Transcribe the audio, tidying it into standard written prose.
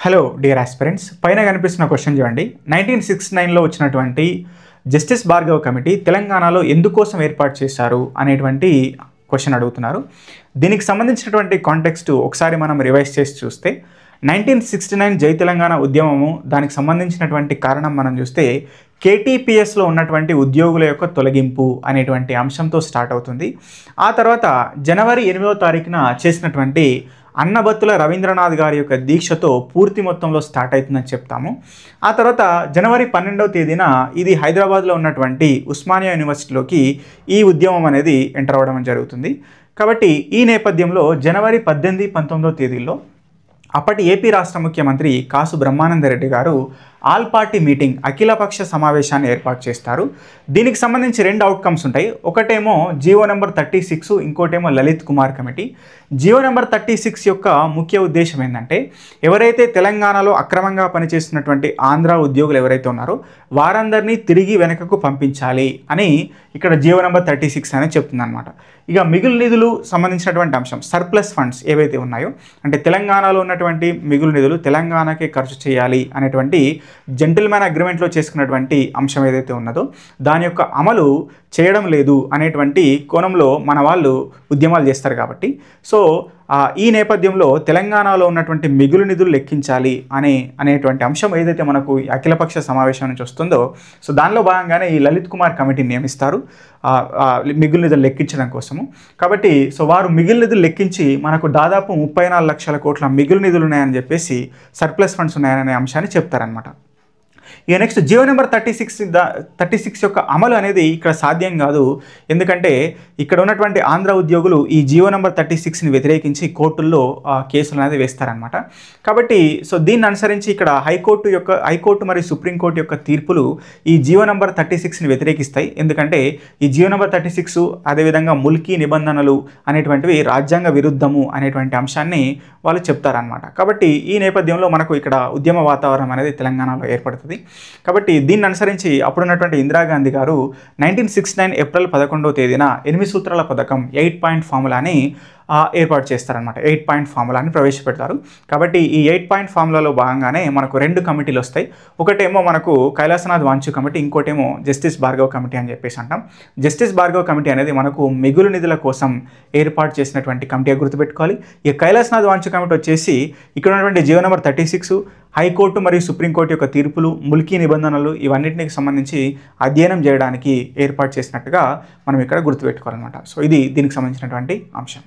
Hello dear aspirants, పైన కనిపిస్తున్న question చూడండి. 1969లో వచ్చినటువంటి జస్టిస్ భార్గవ్ కమిటీ తెలంగాణలో ఎందుకోసం ఏర్పాటు చేశారు అనేటువంటి క్వశ్చన్ అడుగుతున్నారు. దీనికి సంబంధించినటువంటి కాంటెక్స్ట్ ఒకసారి మనం రివైజ్ చేసి చూస్తే 1969 జై తెలంగాణ ఉద్యమము, దానికి సంబంధించినటువంటి కారణం మనం చూస్తే కేటీపీఎస్లో ఉన్నటువంటి ఉద్యోగుల యొక్క తొలగింపు అనేటువంటి అంశంతో స్టార్ట్ అవుతుంది. ఆ తర్వాత జనవరి 8వ తారీఖున చేసినటువంటి అన్నబత్తుల రవీంద్రనాథ్ గారి యొక్క దీక్షతో పూర్తి మొత్తంలో స్టార్ట్ అవుతుందని చెప్తాము. ఆ తర్వాత జనవరి 12వ తేదీన ఇది హైదరాబాద్లో ఉన్నటువంటి ఉస్మానియా యూనివర్సిటీలోకి ఈ ఉద్యమం అనేది ఎంటర్ అవ్వడం జరుగుతుంది. కాబట్టి ఈ నేపథ్యంలో జనవరి 18, 19వ తేదీల్లో అప్పటి ఏపీ రాష్ట్ర ముఖ్యమంత్రి కాసు బ్రహ్మానందరెడ్డి గారు ఆల్ పార్టీ మీటింగ్, అఖిలపక్ష సమావేశాన్ని ఏర్పాటు చేస్తారు. దీనికి సంబంధించి 2 అవుట్కమ్స్ ఉంటాయి. ఒకటేమో జీవో నెంబర్ 36, ఇంకోటేమో Lalit Kumar committee. GO number 36 యొక్క ముఖ్య ఉద్దేశం ఏంటంటే, ఎవరైతే తెలంగాణలో అక్రమంగా పనిచేస్తున్నటువంటి ఆంధ్ర ఉద్యోగులు ఎవరైతే ఉన్నారో వారందరినీ తిరిగి వెనకకు పంపించాలి అని ఇక్కడ జీవో నెంబర్ 36 అనేది చెప్తుందన్నమాట. ఇక మిగులు నిధులు సంబంధించినటువంటి అంశం, సర్ప్లస్ ఫండ్స్ ఏవైతే ఉన్నాయో, అంటే తెలంగాణలో ఉన్నటువంటి మిగులు నిధులు తెలంగాణకే ఖర్చు చేయాలి అనేటువంటి జెంటిల్మెన్ అగ్రిమెంట్లో చేసుకున్నటువంటి అంశం ఏదైతే ఉన్నదో దాని యొక్క అమలు చేయడం లేదు అనేటువంటి కోణంలో మన వాళ్ళు ఉద్యమాలు చేస్తారు. కాబట్టి సో ఈ నేపథ్యంలో తెలంగాణలో ఉన్నటువంటి మిగులు నిధులు లెక్కించాలి అనేటువంటి అంశం ఏదైతే మనకు అఖిలపక్ష సమావేశం నుంచి వస్తుందో, సో దానిలో భాగంగానే ఈ లలిత్ కుమార్ కమిటీని నియమిస్తారు మిగులు నిధులు లెక్కించడం కోసము. కాబట్టి సో వారు మిగులు నిధులు లెక్కించి మనకు దాదాపు 34 లక్షల కోట్ల మిగులు నిధులు ఉన్నాయని చెప్పేసి, సర్ప్లస్ ఫండ్స్ ఉన్నాయనే అంశాన్ని చెప్తారనమాట. ఇక నెక్స్ట్ జీవో నెంబర్ 36 యొక్క అమలు అనేది ఇక్కడ సాధ్యం కాదు. ఎందుకంటే ఇక్కడ ఉన్నటువంటి ఆంధ్ర ఉద్యోగులు ఈ జీవో నెంబర్ 36ని వ్యతిరేకించి కోర్టుల్లో కేసులు అనేది వేస్తారనమాట. కాబట్టి సో దీన్ని అనుసరించి ఇక్కడ హైకోర్టు మరియు సుప్రీంకోర్టు యొక్క తీర్పులు ఈ జీవో నెంబర్ 36ని వ్యతిరేకిస్తాయి. ఎందుకంటే ఈ జీవో నెంబర్ 36 అదేవిధంగా ముల్కీ నిబంధనలు అనేటువంటివి రాజ్యాంగ విరుద్ధము అనేటువంటి అంశాన్ని వాళ్ళు చెప్తారనమాట. కాబట్టి ఈ నేపథ్యంలో మనకు ఇక్కడ ఉద్యమ వాతావరణం అనేది తెలంగాణలో ఏర్పడుతుంది. కాబట్టి దీన్ని అనుసరించి అప్పుడున్నటువంటి ఇందిరాగాంధీ గారు 1969 ఏప్రిల్ 11వ తేదీన 8 సూత్రాల పథకం 8 పాయింట్ ఫార్ములాని ఏర్పాటు చేస్తారనమాట. 8 పాయింట్ ఫార్ములాని ప్రవేశపెడతారు. కాబట్టి ఈ 8 పాయింట్ ఫార్ములాలో భాగంగానే మనకు 2 కమిటీలు వస్తాయి. ఒకటేమో మనకు కైలాసనాథ్ వాంచు కమిటీ, ఇంకోటేమో జస్టిస్ భార్గవ్ కమిటీ అని చెప్పేసి అంటాం. జస్టిస్ భార్గవ్ కమిటీ అనేది మనకు మిగులు నిధుల కోసం ఏర్పాటు చేసినటువంటి కమిటీ గుర్తుపెట్టుకోవాలి. ఈ కైలాసనాథ్ వాంచు కమిటీ వచ్చేసి ఇక్కడ ఉన్నటువంటి జీవో నెంబర్ 36, హైకోర్టు మరియు సుప్రీంకోర్టు యొక్క తీర్పులు, ముల్కీ నిబంధనలు ఇవన్నింటికి సంబంధించి అధ్యయనం చేయడానికి ఏర్పాటు చేసినట్టుగా మనం ఇక్కడ గుర్తుపెట్టుకోవాలన్నమాట. సో ఇది దీనికి సంబంధించినటువంటి అంశం.